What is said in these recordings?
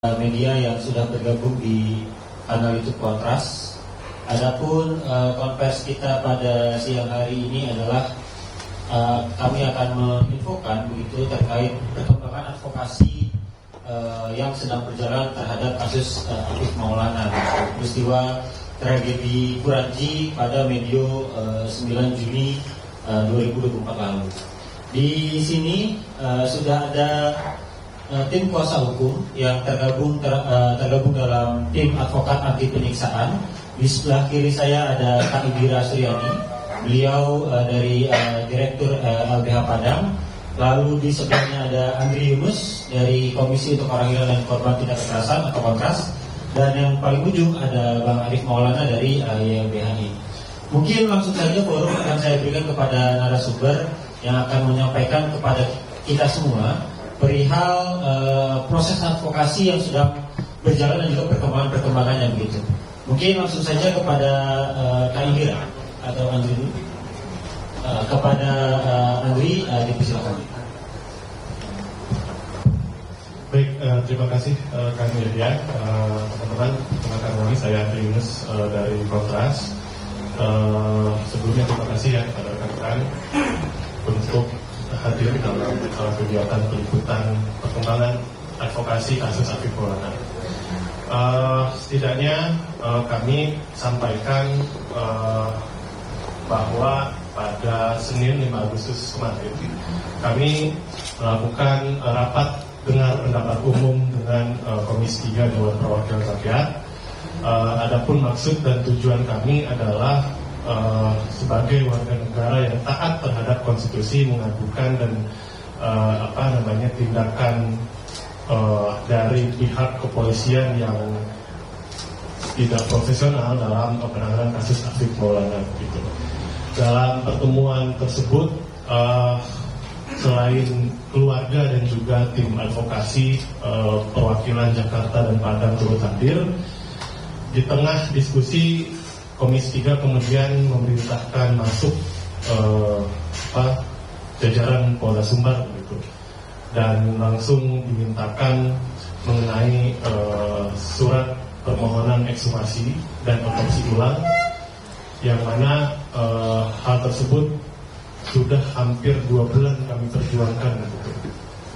media yang sudah bergabung di kanal YouTube Kontras. Adapun konversi kita pada siang hari ini adalah kami akan menginfokan begitu terkait perkembangan advokasi yang sedang berjalan terhadap kasus Afif Maulana, peristiwa tragedi Kuranji pada medio 9 Juni 2024 lalu. Di sini sudah ada tim kuasa hukum yang tergabung dalam tim advokat anti penyiksaan. Di sebelah kiri saya ada Kak Ibira Suryani, beliau dari Direktur LBH Padang. Lalu di sebelahnya ada Andri Yunus dari Komisi untuk Orang Hilang dan Korban Tindak Kekerasan atau Kontras. Dan yang paling ujung ada Bang Arif Maulana dari YLBHI. Mungkin langsung saja forum akan saya berikan kepada narasumber yang akan menyampaikan kepada kita semua perihal proses advokasi yang sedang berjalan dan juga perkembangannya begitu. Mungkin langsung saja kepada Kak Indira atau Andri dulu. Kepada Andri, dipersilakan. Baik, terima kasih Kak Miriam. Teman-teman, perkenalkan kami, saya Andri Yunus dari Kontras. Sebelumnya terima kasih ya kepada rekan-rekan untuk hadir dalam kegiatan peliputan perkembangan advokasi kasus Afif Maulana. Setidaknya kami sampaikan bahwa pada Senin 5 Agustus kemarin kami melakukan rapat dengar pendapat umum dengan Komisi 3 Dewan Perwakilan Rakyat. Adapun maksud dan tujuan kami adalah sebagai warga negara yang taat terhadap konstitusi mengadukan dan tindakan dari pihak kepolisian yang tidak profesional dalam penanganan kasus Afif Maulana gitu. Dalam pertemuan tersebut selain keluarga dan juga tim advokasi perwakilan Jakarta dan Padang turut hadir. Di tengah diskusi Komisi 3 kemudian memerintahkan masuk jajaran Polda Sumbar begitu, dan langsung dimintakan mengenai surat permohonan ekshumasi dan otopsi ulang, yang mana hal tersebut sudah hampir 2 bulan kami perjuangkan gitu,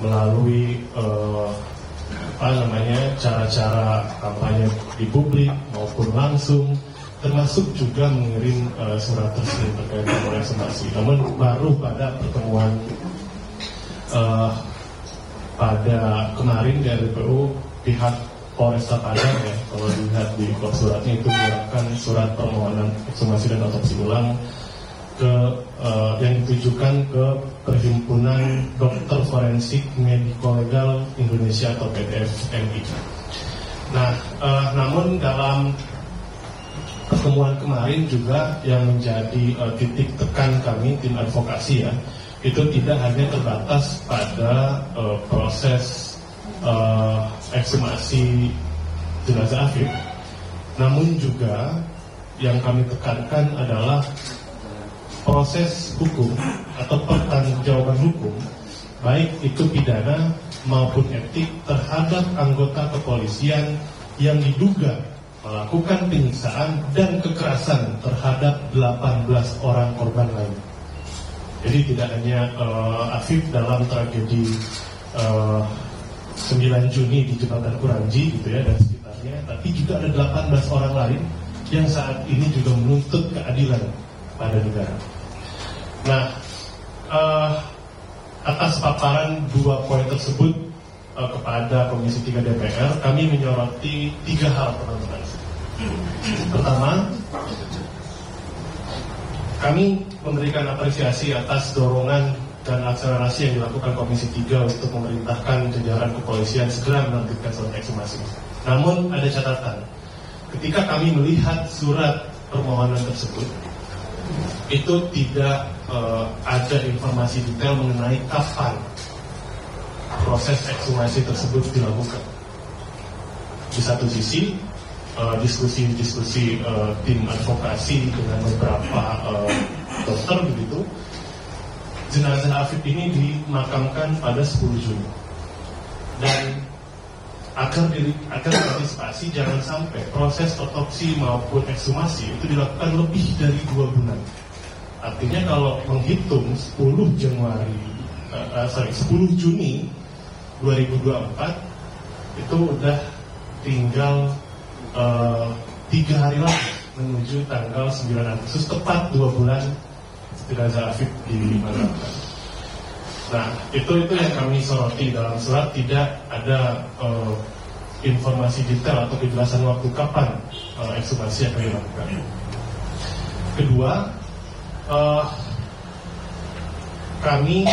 melalui cara-cara kampanye di publik maupun langsung, termasuk juga mengirim surat resmi terkait dengan ekshumasi. Namun baru pada pertemuan pada kemarin di RPU pihak Polresta Padang ya, kalau dilihat di suratnya itu menyerahkan surat permohonan ekshumasi dan otopsi ulang yang ditujukan ke Perhimpunan Dokter Forensik Mediko Legal Indonesia atau PDFMI. Nah, namun dalam pertemuan kemarin juga yang menjadi titik tekan kami tim advokasi ya, itu tidak hanya terbatas pada proses ekshumasi jenazah Afif, namun juga yang kami tekankan adalah proses hukum atau pertanggungjawaban hukum, baik itu pidana maupun etik, terhadap anggota kepolisian yang diduga melakukan penyiksaan dan kekerasan terhadap 18 orang korban lain. Jadi tidak hanya Afif dalam tragedi 9 Juni di Jembatan Kuranji gitu ya dan sekitarnya, tapi juga ada 18 orang lain yang saat ini juga menuntut keadilan pada negara. Nah, atas paparan 2 poin tersebut kepada Komisi 3 DPR, kami menyoroti 3 hal, teman-teman. Pertama, kami memberikan apresiasi atas dorongan dan akselerasi yang dilakukan Komisi 3 untuk memerintahkan jajaran kepolisian segera menerbitkan surat ekshumasi. Namun ada catatan, ketika kami melihat surat permohonan tersebut, itu tidak ada informasi detail mengenai kapan proses ekshumasi tersebut dilakukan. Di satu sisi, diskusi-diskusi tim advokasi dengan beberapa dokter begitu, jenazah Afif ini dimakamkan pada 10 Juni. Dan agar diantisipasi jangan sampai proses otopsi maupun ekshumasi itu dilakukan lebih dari 2 bulan. Artinya kalau menghitung 10 Juni 2024 itu udah tinggal 3 hari lagi menuju tanggal 9 Agustus, tepat 2 bulan jenazah Afif dimakamkan. Nah, itu yang kami soroti dalam surat, tidak ada informasi detail atau kejelasan waktu kapan ekshumasi akan dilakukan. Kedua, kami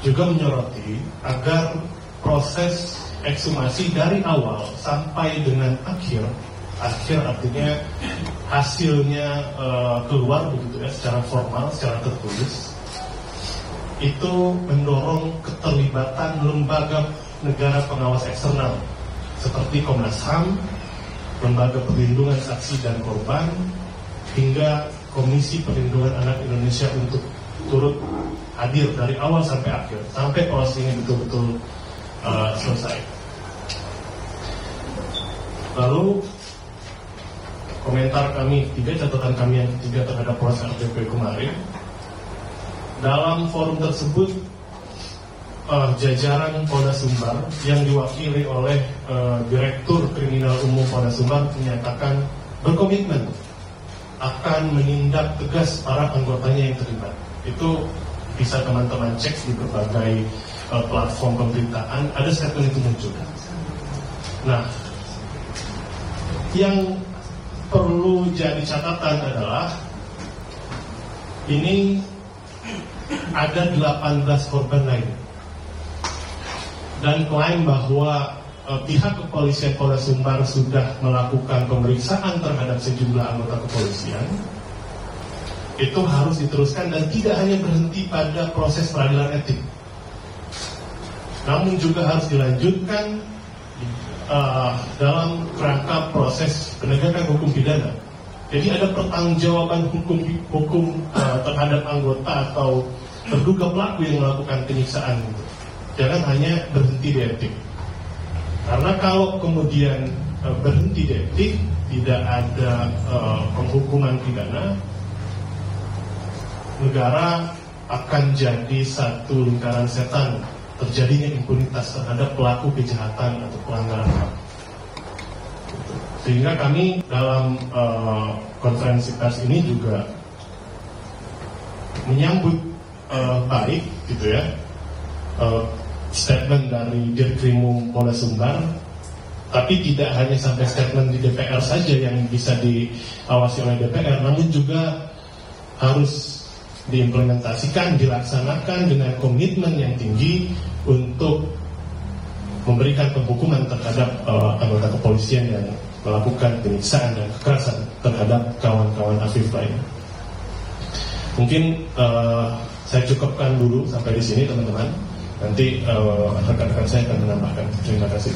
juga menyoroti agar proses ekshumasi dari awal sampai dengan akhir artinya hasilnya keluar begitu ya, secara formal, secara tertulis, itu mendorong keterlibatan lembaga negara pengawas eksternal seperti Komnas HAM, Lembaga Perlindungan Saksi dan Korban, hingga Komisi Perlindungan Anak Indonesia untuk turut hadir dari awal sampai akhir, sampai proses ini betul-betul selesai. Lalu komentar kami ketiga, catatan kami yang ketiga terhadap proses RPP kemarin. Dalam forum tersebut, jajaran Polda Sumbar yang diwakili oleh Direktur Kriminal Umum Polda Sumbar menyatakan berkomitmen akan menindak tegas para anggotanya yang terlibat. Itu bisa teman-teman cek di berbagai platform pemberitaan, ada statement itu muncul. Nah, yang perlu jadi catatan adalah ini ada 18 korban lain, dan klaim bahwa pihak kepolisian Polda Sumbar sudah melakukan pemeriksaan terhadap sejumlah anggota kepolisian itu harus diteruskan dan tidak hanya berhenti pada proses peradilan etik, namun juga harus dilanjutkan dalam rangka proses penegakan hukum pidana. Jadi ada pertanggungjawaban hukum terhadap anggota atau terduga pelaku yang melakukan penyiksaan. Jangan hanya berhenti di etik. Karena kalau kemudian berhenti di etik, tidak ada penghukuman pidana, negara akan jadi satu lingkaran setan, terjadinya impunitas terhadap pelaku kejahatan atau pelanggaran HAM. Sehingga kami dalam konferensi pers ini juga menyambut baik gitu ya statement dari Dirkrimum Polda Sumbar, tapi tidak hanya sampai statement di DPR saja yang bisa diawasi oleh DPR, namun juga harus diimplementasikan, dilaksanakan dengan komitmen yang tinggi untuk memberikan penghukuman terhadap anggota kepolisian yang melakukan penyiksaan dan kekerasan terhadap kawan-kawan Afif lain. Mungkin saya cukupkan dulu sampai di sini, teman-teman. Nanti rekan-rekan saya akan menambahkan. Terima kasih.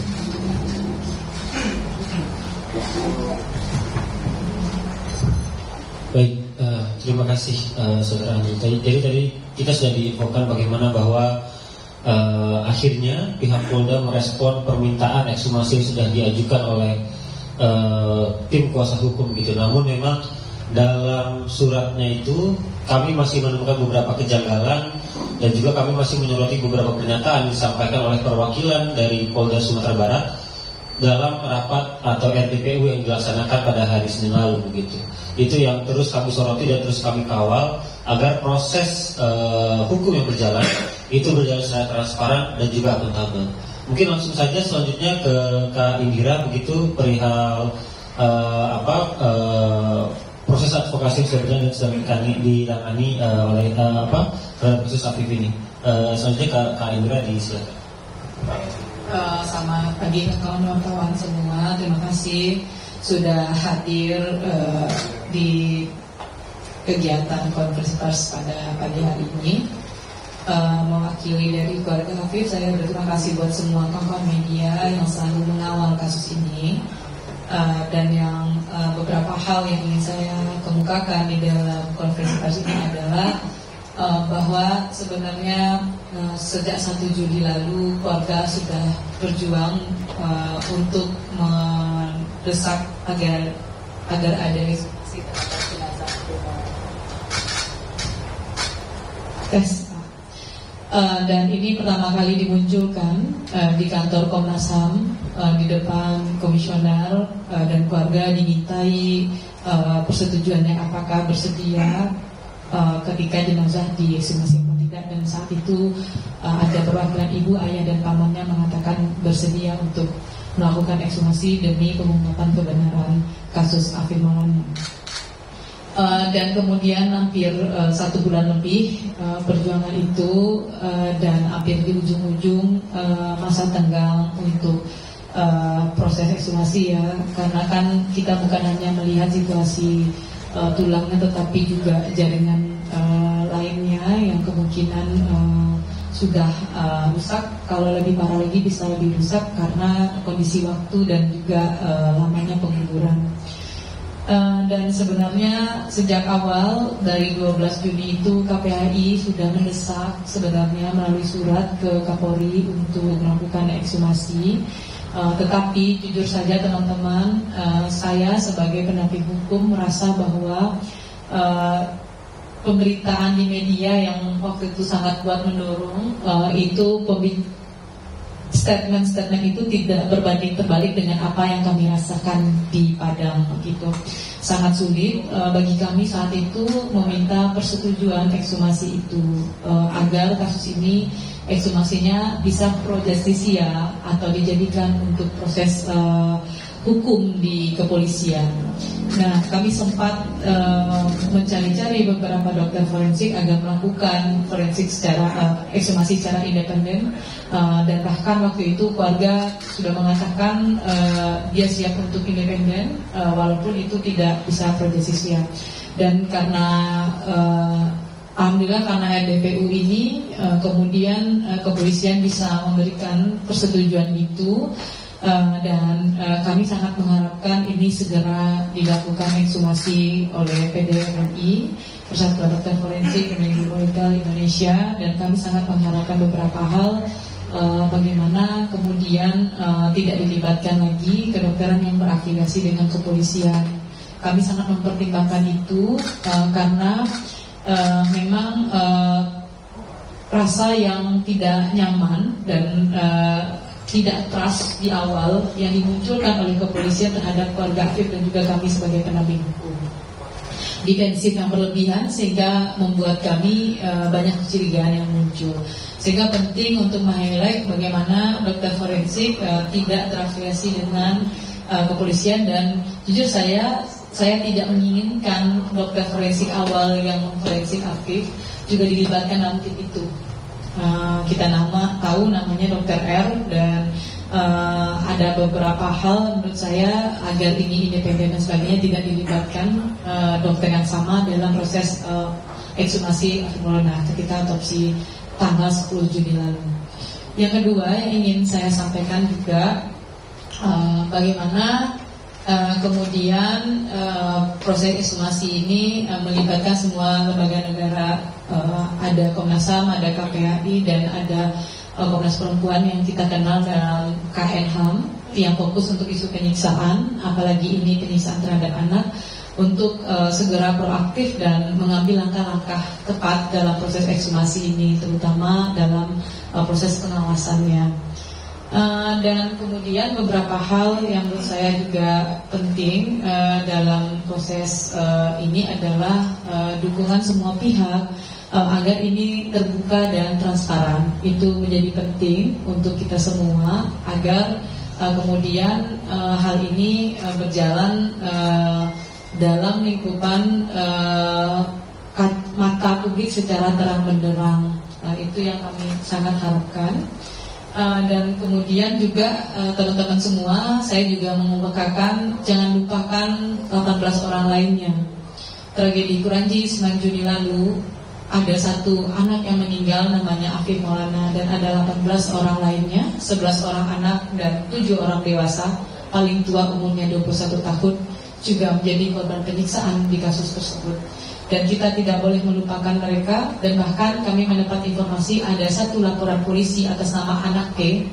Baik, terima kasih Saudara Andi. Jadi tadi kita sudah diinfokan bagaimana bahwa akhirnya pihak Polda merespon permintaan ekshumasi yang sudah diajukan oleh tim kuasa hukum gitu. Namun memang dalam suratnya itu kami masih menemukan beberapa kejanggalan dan juga kami masih menyoroti beberapa pernyataan disampaikan oleh perwakilan dari Polda Sumatera Barat dalam rapat atau RPPU yang dilaksanakan pada hari Senin lalu begitu. Itu yang terus kami soroti dan terus kami kawal agar proses hukum yang berjalan itu berjalan secara transparan dan juga akuntabel. Mungkin langsung saja selanjutnya ke Kak Indira begitu perihal proses advokasi yang sudah berjalan dan sedang ditangani oleh terhadap proses Afif ini. Selanjutnya Kak Indira disilakan. Selamat pagi kawan wartawan semua. Terima kasih sudah hadir di kegiatan konferensi pers pada pagi hari ini. Mewakili dari keluarga Afif, saya berterima kasih buat semua kawan media yang selalu mengawal kasus ini, dan yang beberapa hal yang ingin saya kemukakan di dalam konferensi pers ini adalah bahwa sebenarnya sejak 1 Juli lalu keluarga sudah berjuang untuk mendesak agar ada eksekusi terhadap jenazah tes. Dan ini pertama kali dimunculkan di kantor Komnas HAM, di depan komisioner, dan keluarga dimintai persetujuannya apakah bersedia ketika jenazah diekshumasi atau tidak. Dan saat itu ada perwakilan ibu, ayah, dan pamannya mengatakan bersedia untuk melakukan ekshumasi demi pengungkapan kebenaran kasus Afif Maulana. Dan kemudian hampir 1 bulan lebih perjuangan itu, dan hampir di ujung-ujung masa tenggang untuk proses ekshumasi ya, karena kan kita bukan hanya melihat situasi tulangnya tetapi juga jaringan lainnya yang kemungkinan sudah rusak. Kalau lebih parah lagi bisa lebih rusak karena kondisi waktu dan juga lamanya penguburan. Dan sebenarnya sejak awal dari 12 Juni itu KPAI sudah mendesak sebenarnya melalui surat ke Kapolri untuk melakukan ekshumasi. Tetapi jujur saja teman-teman, saya sebagai pendamping hukum merasa bahwa pemberitaan di media yang waktu itu sangat kuat mendorong itu statement-statement itu tidak berbanding terbalik dengan apa yang kami rasakan di Padang. Gitu. Sangat sulit bagi kami saat itu meminta persetujuan ekshumasi itu agar kasus ini ekshumasinya bisa pro justisia atau dijadikan untuk proses hukum di kepolisian. Nah, kami sempat mencari-cari beberapa dokter forensik agar melakukan forensik secara ekshumasi secara independen, dan bahkan waktu itu keluarga sudah mengatakan dia siap untuk independen walaupun itu tidak bisa pro justisia. Dan karena alhamdulillah karena RDPU ini kemudian kepolisian bisa memberikan persetujuan itu. Dan kami sangat mengharapkan ini segera dilakukan ekshumasi oleh PDMI, Persatuan Dokter Forensik Kementerian Indonesia, dan kami sangat mengharapkan beberapa hal, bagaimana kemudian tidak dilibatkan lagi kedokteran yang berafiliasi dengan kepolisian. Kami sangat mempertimbangkan itu karena memang rasa yang tidak nyaman dan tidak trust di awal yang dimunculkan oleh kepolisian terhadap keluarga Afif dan juga kami sebagai pendamping hukum. Defensif yang berlebihan sehingga membuat kami banyak kecurigaan yang muncul. Sehingga penting untuk meng-highlight bagaimana dokter forensik tidak terafiliasi dengan kepolisian, dan jujur saya tidak menginginkan dokter forensik awal yang memforensik Afif juga dilibatkan dalam tim itu. Kita tahu namanya Dr. R, dan ada beberapa hal menurut saya agar ini independen dan sebagainya tidak dilibatkan dokter yang sama dalam proses ekshumasi Afif Maulana ketika otopsi tanggal 10 Juni lalu. Yang kedua yang ingin saya sampaikan juga bagaimana kemudian proses ekshumasi ini melibatkan semua lembaga negara, ada Komnas HAM, ada KPAI, dan ada Komnas Perempuan yang kita kenal dalam KN HAM yang fokus untuk isu penyiksaan, apalagi ini penyiksaan terhadap anak, untuk segera proaktif dan mengambil langkah-langkah tepat dalam proses ekshumasi ini, terutama dalam proses pengawasannya. Dan kemudian beberapa hal yang menurut saya juga penting dalam proses ini adalah dukungan semua pihak agar ini terbuka dan transparan. Itu menjadi penting untuk kita semua agar kemudian hal ini berjalan dalam lingkupan mata publik secara terang benderang. Itu yang kami sangat harapkan. Dan kemudian juga teman-teman semua, saya juga mengumpulkan jangan lupakan 18 orang lainnya. Tragedi Kuranji 9 Juni lalu ada satu anak yang meninggal namanya Afif Maulana, dan ada 18 orang lainnya, 11 orang anak dan 7 orang dewasa, paling tua umurnya 21 tahun, juga menjadi korban penyiksaan di kasus tersebut. dan kita tidak boleh melupakan mereka. Dan bahkan kami mendapat informasi ada satu laporan polisi atas nama anak P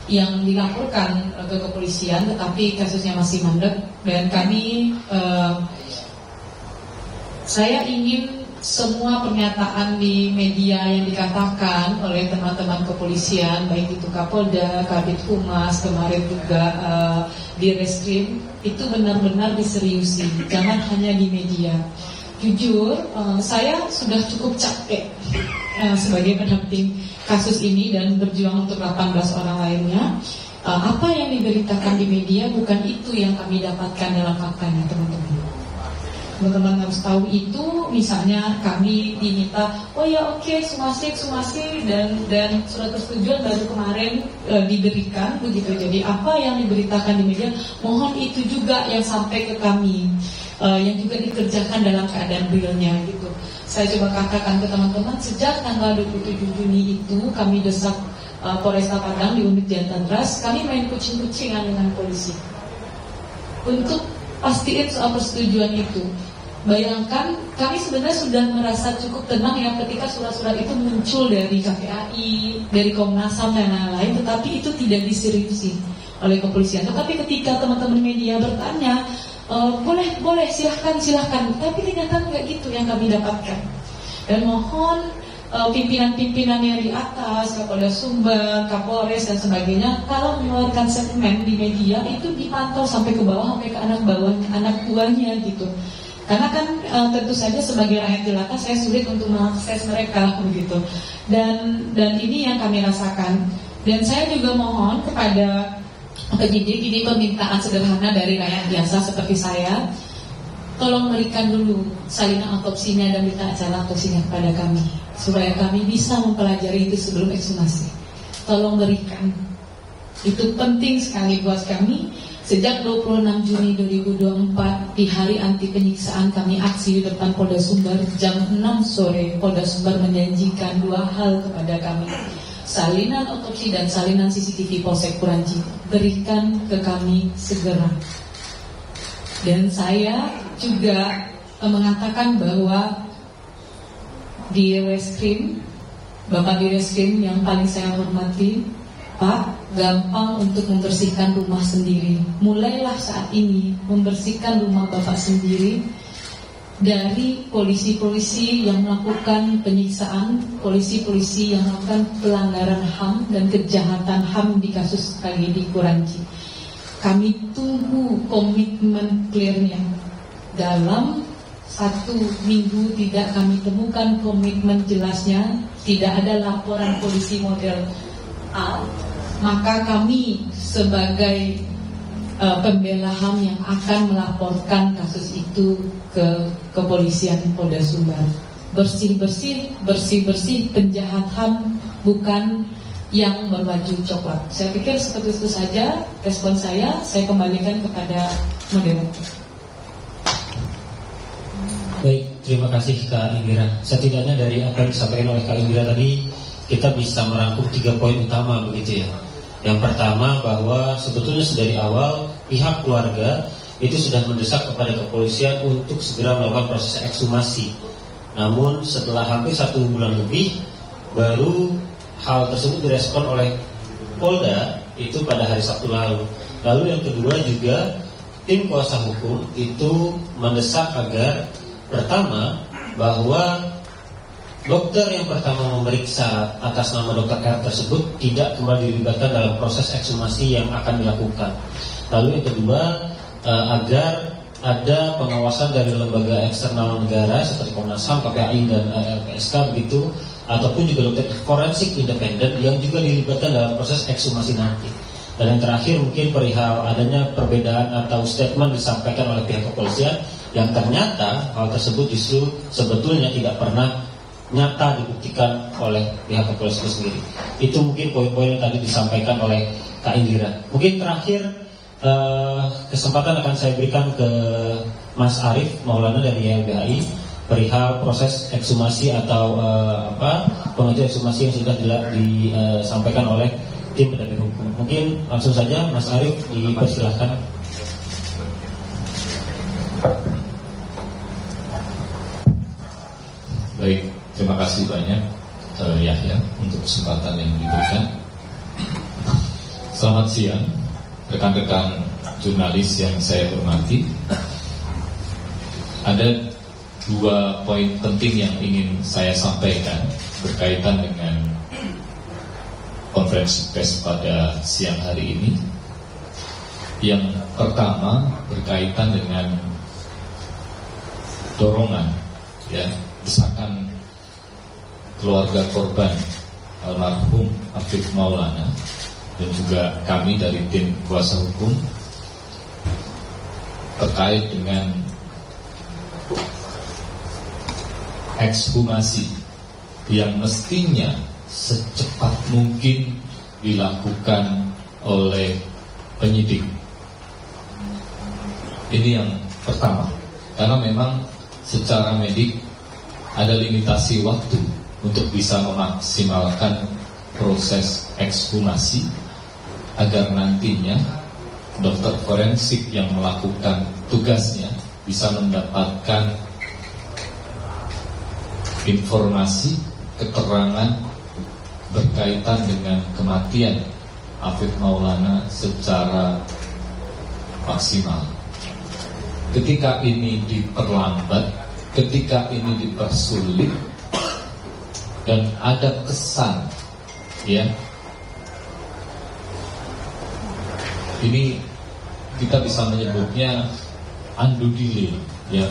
yang dilaporkan ke kepolisian, tetapi kasusnya masih mandek. Dan kami saya ingin semua pernyataan di media yang dikatakan oleh teman-teman kepolisian, baik itu Kapolda, Kabid Humas, kemarin juga di Reskrim, itu benar-benar diseriusi, jangan hanya di media. Jujur, saya sudah cukup capek sebagai pendamping kasus ini dan berjuang untuk 18 orang lainnya. Apa yang diberitakan di media bukan itu yang kami dapatkan dalam faktanya, teman-teman. Teman-teman harus tahu itu. Misalnya kami diminta, oh ya oke, sumasi dan surat persetujuan baru kemarin diberikan begitu. Jadi apa yang diberitakan di media, mohon itu juga yang sampai ke kami, yang juga dikerjakan dalam keadaan realnya gitu. Saya coba katakan ke teman-teman, sejak tanggal 27 Juni itu kami desak Polresta Padang di unit Jantandras, kami main kucing-kucingan dengan polisi untuk pastiin soal persetujuan itu. Bayangkan, kami sebenarnya sudah merasa cukup tenang ya ketika surat-surat itu muncul dari KPAI, dari Komnas HAM dan lain-lain, tetapi itu tidak diseriusi oleh kepolisian. Tetapi ketika teman-teman media bertanya, boleh silahkan, tapi ternyata nggak gitu yang kami dapatkan. Dan mohon pimpinan-pimpinan yang di atas, Kapolda Sumbar, Kapolres dan sebagainya, kalau mengeluarkan statement di media itu dipantau sampai ke bawah, sampai ke anak buahnya gitu. Karena kan tentu saja sebagai rakyat jelata saya sulit untuk mengakses mereka begitu. Dan ini yang kami rasakan. Dan saya juga mohon kepada penyidik, ini permintaan sederhana dari rakyat biasa seperti saya, tolong berikan dulu salinan otopsinya dan berita acara otopsinya kepada kami, supaya kami bisa mempelajari itu sebelum ekshumasi. Tolong berikan, itu penting sekali buat kami. Sejak 26 Juni 2024 di hari anti penyiksaan kami aksi di depan Polda Sumbar jam 6 sore. Polda Sumbar menjanjikan 2 hal kepada kami, salinan otopsi dan salinan CCTV Polsek Kuranci, berikan ke kami segera. Dan saya juga mengatakan bahwa di Reskrim, Bapak di Reskrim yang paling saya hormati, Pak, gampang untuk membersihkan rumah sendiri. Mulailah saat ini membersihkan rumah Bapak sendiri dari polisi-polisi yang melakukan penyiksaan, polisi-polisi yang melakukan pelanggaran HAM dan kejahatan HAM di kasus tragedi Kuranci. Kami tunggu komitmen clearnya. Dalam 1 minggu tidak kami temukan komitmen jelasnya, tidak ada laporan polisi model A, maka kami sebagai pembela HAM yang akan melaporkan kasus itu ke kepolisian Polda Sumbar. Bersih-bersih penjahat HAM, bukan yang berbaju coklat. Saya pikir seperti itu saja respon saya kembalikan kepada moderator. Baik, terima kasih Kak Indira. Setidaknya dari apa yang disampaikan oleh Kak Indira tadi, kita bisa merangkum 3 poin utama begitu ya. Yang pertama, bahwa sebetulnya dari awal pihak keluarga itu sudah mendesak kepada kepolisian untuk segera melakukan proses ekshumasi. Namun setelah hampir 1 bulan lebih, baru hal tersebut direspon oleh Polda itu pada hari Sabtu lalu. Lalu yang kedua juga, tim kuasa hukum itu mendesak agar pertama, bahwa dokter yang pertama memeriksa atas nama dokter R tersebut tidak kembali dilibatkan dalam proses ekshumasi yang akan dilakukan. Lalu yang kedua, agar ada pengawasan dari lembaga eksternal negara seperti Komnas HAM, KPAI dan LPSK begitu, ataupun juga dokter forensik independen yang juga dilibatkan dalam proses ekshumasi nanti. Dan yang terakhir mungkin perihal adanya perbedaan atau statement disampaikan oleh pihak kepolisian yang ternyata hal tersebut justru sebetulnya tidak pernah nyata dibuktikan oleh pihak kepolisian sendiri. Itu mungkin poin-poin yang tadi disampaikan oleh Kak Indira. Mungkin terakhir kesempatan akan saya berikan ke Mas Arief Maulana dari YLBHI perihal proses ekshumasi atau pengajuan ekshumasi yang sudah disampaikan oleh tim pendamping hukum. Mungkin langsung saja Mas Arief dipersilahkan. kasih banyak Yahya untuk kesempatan yang diberikan. Selamat siang rekan-rekan jurnalis yang saya hormati. Ada 2 poin penting yang ingin saya sampaikan berkaitan dengan konferensi pers pada siang hari ini. Yang pertama berkaitan dengan dorongan, ya, desakan keluarga korban almarhum Afif Maulana dan juga kami dari tim kuasa hukum terkait dengan ekshumasi yang mestinya secepat mungkin dilakukan oleh penyidik. Ini yang pertama, karena memang secara medik ada limitasi waktu untuk bisa memaksimalkan proses ekshumasi agar nantinya dokter forensik yang melakukan tugasnya bisa mendapatkan informasi, keterangan berkaitan dengan kematian Afif Maulana secara maksimal. Ketika ini diperlambat, ketika ini dipersulit, dan ada kesan, ya, ini kita bisa menyebutnya undue delay, ya,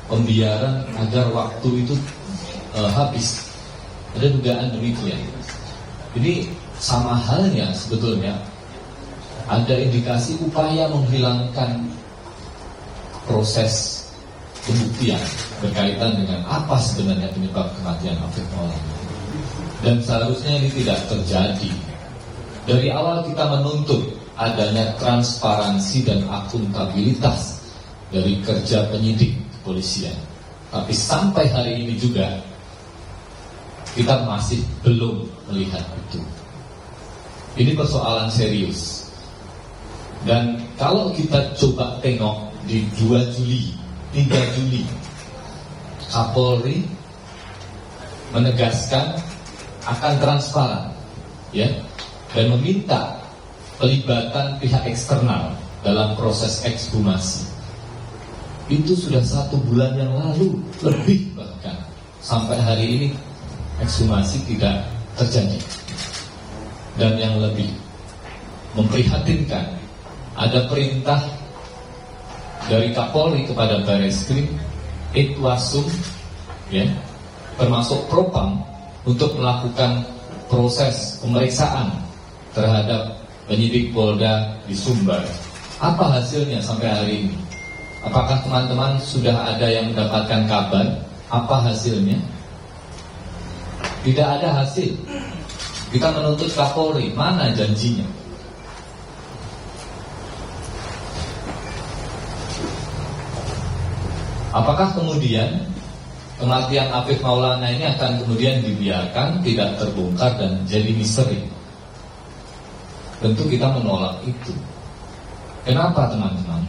pembiaran agar waktu itu habis. Ada dugaan demikian. Ini sama halnya sebetulnya ada indikasi upaya menghilangkan proses pembuktian berkaitan dengan apa sebenarnya penyebab kematian Afif Maulana. Dan seharusnya ini tidak terjadi. Dari awal kita menuntut adanya transparansi dan akuntabilitas dari kerja penyidik kepolisian. Tapi sampai hari ini juga kita masih belum melihat itu. Ini persoalan serius. Dan kalau kita coba tengok di 2 Juli, 3 Juli, Kapolri menegaskan akan transparan, ya, dan meminta pelibatan pihak eksternal dalam proses ekshumasi. Itu sudah 1 bulan yang lalu, lebih bahkan. Sampai hari ini ekshumasi tidak terjadi. Dan yang lebih memprihatinkan, ada perintah dari Kapolri kepada Bareskrim, Itwasum, ya, termasuk Propam, untuk melakukan proses pemeriksaan terhadap penyidik Polda di Sumbar. Apa hasilnya sampai hari ini? Apakah teman-teman sudah ada yang mendapatkan kabar? Apa hasilnya? Tidak ada hasil. Kita menuntut Kapolri, mana janjinya? Apakah kemudian kematian Afif Maulana ini akan kemudian dibiarkan, tidak terbongkar dan jadi misteri? Tentu kita menolak itu. Kenapa, teman-teman?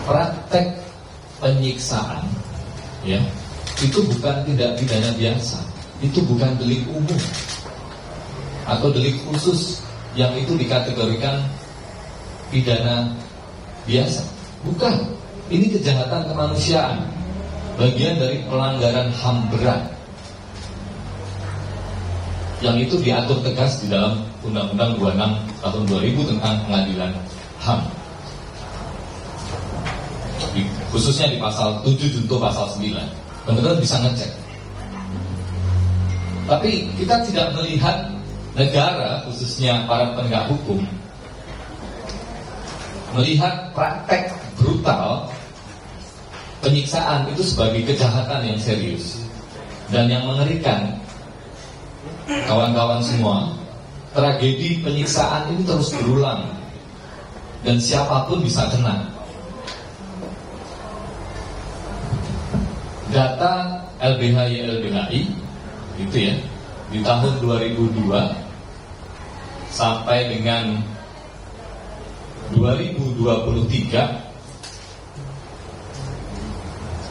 Praktek penyiksaan, ya, itu bukan tindak pidana biasa. Itu bukan delik umum atau delik khusus yang itu dikategorikan pidana biasa. Bukan. Ini kejahatan kemanusiaan, bagian dari pelanggaran HAM berat yang itu diatur tegas di dalam Undang-Undang 26 tahun 2000 tentang pengadilan HAM, khususnya di pasal 7 junto pasal 9. Teman-teman bisa ngecek. Tapi kita tidak melihat negara, khususnya para penegak hukum, melihat praktek brutal penyiksaan itu sebagai kejahatan yang serius. Dan yang mengerikan, kawan-kawan semua, tragedi penyiksaan ini terus berulang dan siapapun bisa kena. Data LBH-YLBHI itu, ya, di tahun 2002 sampai dengan 2023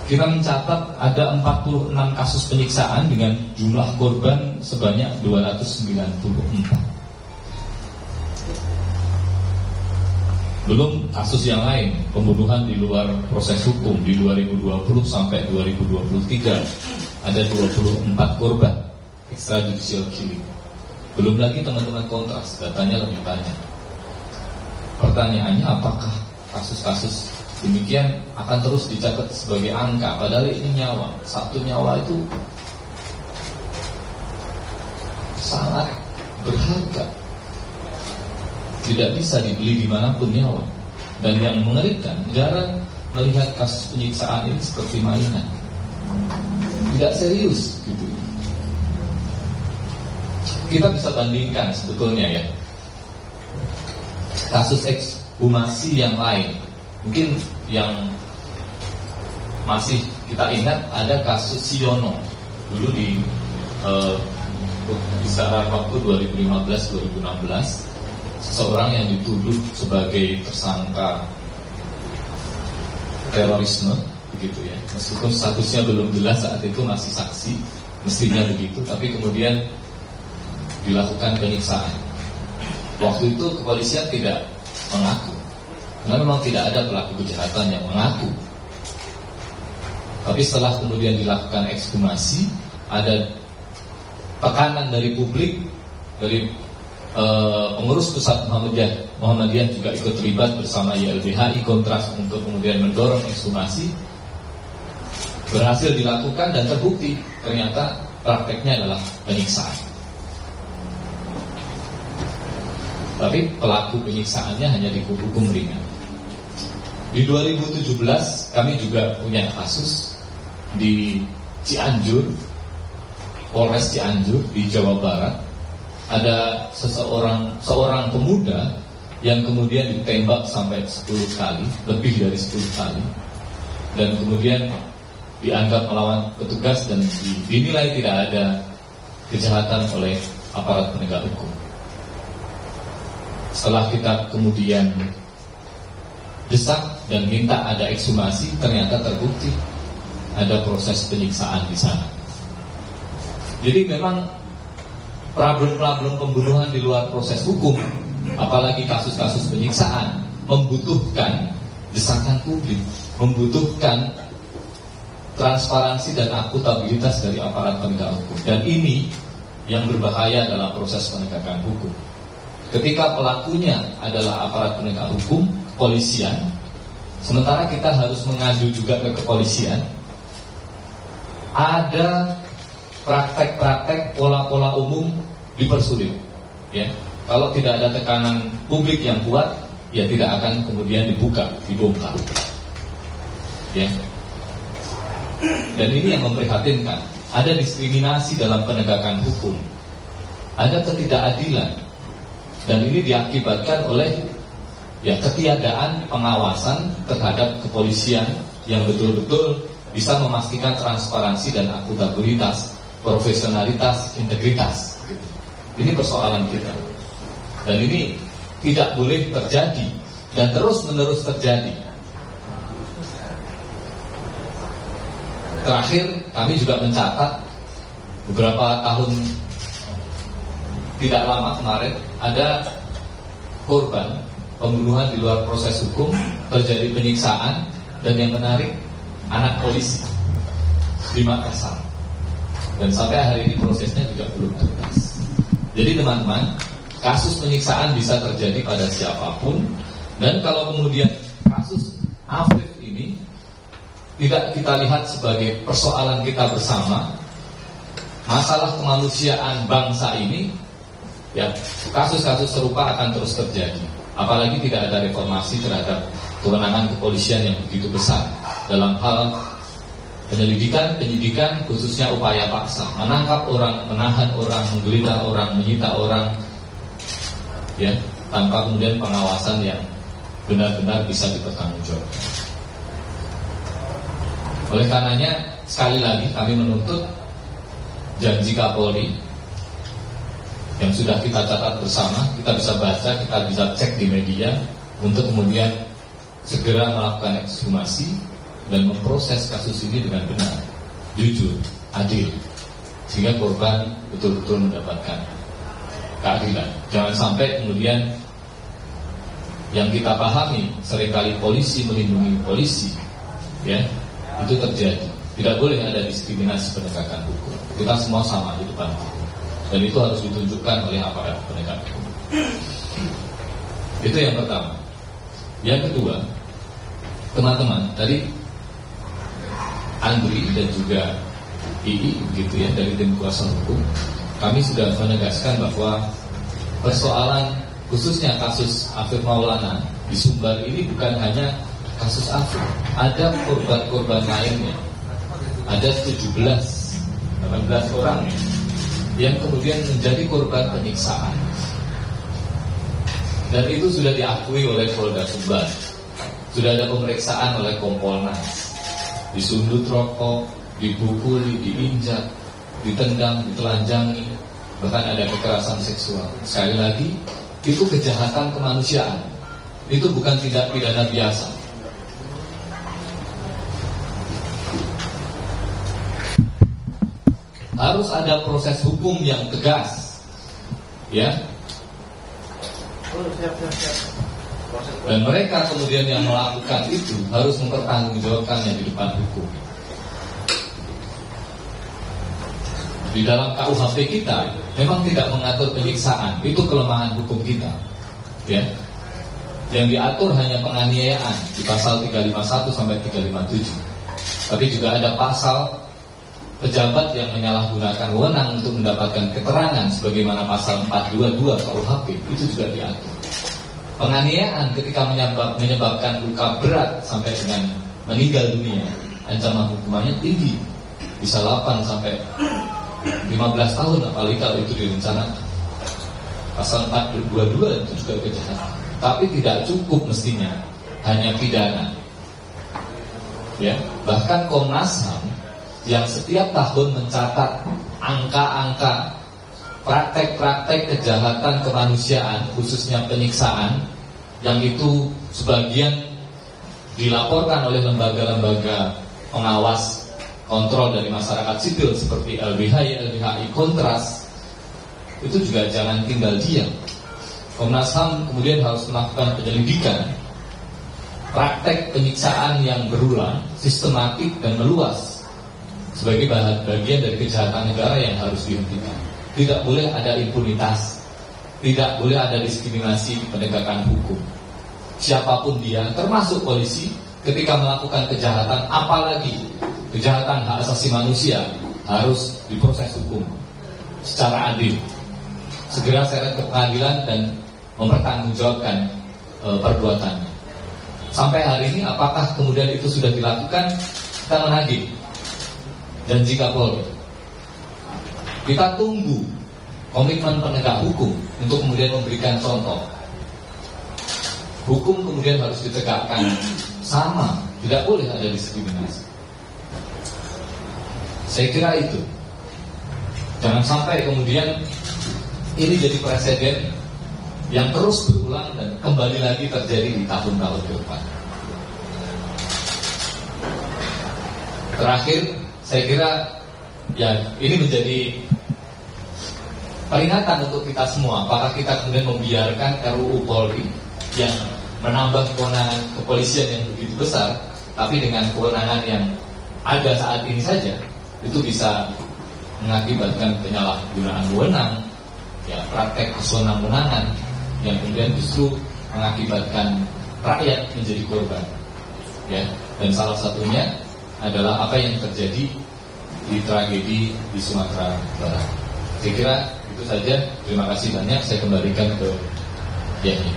kita mencatat ada 46 kasus penyiksaan dengan jumlah korban sebanyak 294. Belum kasus yang lain, pembunuhan di luar proses hukum di 2020 sampai 2023 ada 24 korban extrajudicial killing. Belum lagi teman-teman kontras, datanya lebih banyak. Pertanyaannya, apakah kasus-kasus demikian akan terus dicatat sebagai angka, padahal ini nyawa. Satu nyawa itu sangat berharga, tidak bisa dibeli dimanapun nyawa. Dan yang mengerikan, negara melihat kasus penyiksaan ini seperti mainan, tidak serius gitu. Kita bisa bandingkan sebetulnya ya, kasus ekshumasi yang lain. Mungkin yang masih kita ingat ada kasus Siono dulu di kisaran waktu 2015-2016, seseorang yang dituduh sebagai tersangka terorisme, begitu ya. Meskipun statusnya belum jelas saat itu, masih saksi, mestinya begitu, tapi kemudian dilakukan penyiksaan. Waktu itu kepolisian tidak mengaku, karena memang tidak ada pelaku kejahatan yang mengaku. Tapi setelah kemudian dilakukan ekshumasi, ada tekanan dari publik, dari pengurus pusat Muhammadiyah juga ikut terlibat bersama YLBHI Kontras untuk kemudian mendorong ekshumasi. Berhasil dilakukan dan terbukti ternyata prakteknya adalah penyiksaan. Tapi pelaku penyiksaannya hanya dihukum ringan. Di 2017 kami juga punya kasus di Cianjur, Polres Cianjur di Jawa Barat. Ada seorang pemuda yang kemudian ditembak sampai 10 kali, lebih dari 10 kali, dan kemudian dianggap melawan petugas dan dinilai tidak ada kejahatan oleh aparat penegak hukum. Setelah kita kemudian desak dan minta ada ekshumasi, ternyata terbukti ada proses penyiksaan di sana. Jadi memang problem-problem pembunuhan di luar proses hukum, apalagi kasus-kasus penyiksaan, membutuhkan desakan publik, membutuhkan transparansi dan akuntabilitas dari aparat penegak hukum. Dan ini yang berbahaya dalam proses penegakan hukum. Ketika pelakunya adalah aparat penegak hukum, kepolisian, sementara kita harus mengadu juga ke kepolisian, ada praktek-praktek pola-pola umum dipersulit. Ya, kalau tidak ada tekanan publik yang kuat, ya tidak akan kemudian dibongkar. Ya. Dan ini yang memprihatinkan. Ada diskriminasi dalam penegakan hukum, ada ketidakadilan. Dan ini diakibatkan oleh ketiadaan pengawasan terhadap kepolisian yang betul-betul bisa memastikan transparansi dan akuntabilitas, profesionalitas, integritas. Ini persoalan kita. Dan ini tidak boleh terjadi dan terus-menerus terjadi. Terakhir, kami juga mencatat beberapa tahun tidak lama kemarin ada korban pembunuhan di luar proses hukum, terjadi penyiksaan, dan yang menarik anak polisi di Makassar. Dan sampai hari ini prosesnya juga belum tuntas. Jadi teman-teman, kasus penyiksaan bisa terjadi pada siapapun, dan kalau kemudian kasus Afif ini tidak kita lihat sebagai persoalan kita bersama, masalah kemanusiaan bangsa ini, ya kasus-kasus serupa akan terus terjadi. Apalagi tidak ada reformasi terhadap kewenangan kepolisian yang begitu besar dalam hal penyelidikan, penyidikan, khususnya upaya paksa, menangkap orang, menahan orang, menggeledah orang, menyita orang, ya, tanpa kemudian pengawasan yang benar-benar bisa dipertanggungjawabkan. Oleh karenanya, sekali lagi kami menuntut janji Kapolri yang sudah kita catat bersama, kita bisa baca, kita bisa cek di media, untuk kemudian segera melakukan ekshumasi dan memproses kasus ini dengan benar, jujur, adil, sehingga korban betul-betul mendapatkan keadilan. Jangan sampai kemudian yang kita pahami seringkali polisi melindungi polisi, ya, itu terjadi. Tidak boleh ada diskriminasi penegakan hukum. Kita semua sama di depan hukum, dan itu harus ditunjukkan oleh aparat penegak hukum. Itu yang pertama. Yang kedua, teman-teman, tadi Andri dan juga II gitu ya, dari tim kuasa hukum, kami sudah menegaskan bahwa persoalan khususnya kasus Afif Maulana di Sumbar ini bukan hanya kasus Afif, ada korban-korban lainnya, ada 18 orang yang kemudian menjadi korban penyiksaan, dan itu sudah diakui oleh Polda Sumbar. Sudah ada pemeriksaan oleh Kompolnas, disundut rokok, dipukuli, diinjak, ditendang, ditelanjangi, bahkan ada kekerasan seksual. Sekali lagi, itu kejahatan kemanusiaan. Itu bukan tindak pidana biasa. Harus ada proses hukum yang tegas, ya. Dan mereka kemudian yang melakukan itu harus mempertanggungjawabkannya di depan hukum. Di dalam KUHP kita memang tidak mengatur penyiksaan, itu kelemahan hukum kita, ya. Yang diatur hanya penganiayaan di pasal 351 sampai 357. Tapi juga ada pasal pejabat yang menyalahgunakan wewenang untuk mendapatkan keterangan sebagaimana pasal 422 KUHP, itu juga diatur. Penganiayaan ketika menyebabkan luka berat sampai dengan meninggal dunia, ancaman hukumannya tinggi, bisa 8 sampai 15 tahun, apalagi kalau itu direncanakan. Pasal 422 itu juga kejahatan. Tapi tidak cukup mestinya hanya pidana, ya. Bahkan Komnas HAM yang setiap tahun mencatat angka-angka praktek-praktek kejahatan kemanusiaan, khususnya penyiksaan, yang itu sebagian dilaporkan oleh lembaga-lembaga pengawas kontrol dari masyarakat sipil seperti LBHI, Kontras, itu juga jangan tinggal diam. Komnas HAM kemudian harus melakukan penyelidikan praktek penyiksaan yang berulang, sistematik dan meluas sebagai bagian dari kejahatan negara yang harus dihentikan. Tidak boleh ada impunitas, tidak boleh ada diskriminasi penegakan hukum. Siapapun dia, termasuk polisi, ketika melakukan kejahatan, apalagi kejahatan hak asasi manusia, harus diproses hukum secara adil. Segera seret ke pengadilan dan mempertanggungjawabkan perbuatannya. Sampai hari ini, apakah kemudian itu sudah dilakukan? Kita menagih janji Kapolri. Kita tunggu komitmen penegak hukum untuk kemudian memberikan contoh. Hukum kemudian harus ditegakkan sama, tidak boleh ada diskriminasi. Saya kira itu. Jangan sampai kemudian ini jadi presiden yang terus berulang dan kembali lagi terjadi di tahun-tahun ke depan. Terakhir, saya kira ya ini menjadi peringatan untuk kita semua. Apakah kita kemudian membiarkan RUU Polri yang menambah kewenangan kepolisian yang begitu besar, tapi dengan kewenangan yang ada saat ini saja, itu bisa mengakibatkan penyalahgunaan wewenang, ya, praktek kesenang-menangan yang kemudian justru mengakibatkan rakyat menjadi korban, ya. Dan salah satunya adalah apa yang terjadi di tragedi di Sumatera Barat. Saya kira itu saja. Terima kasih banyak. Saya kembalikan ke Yahya.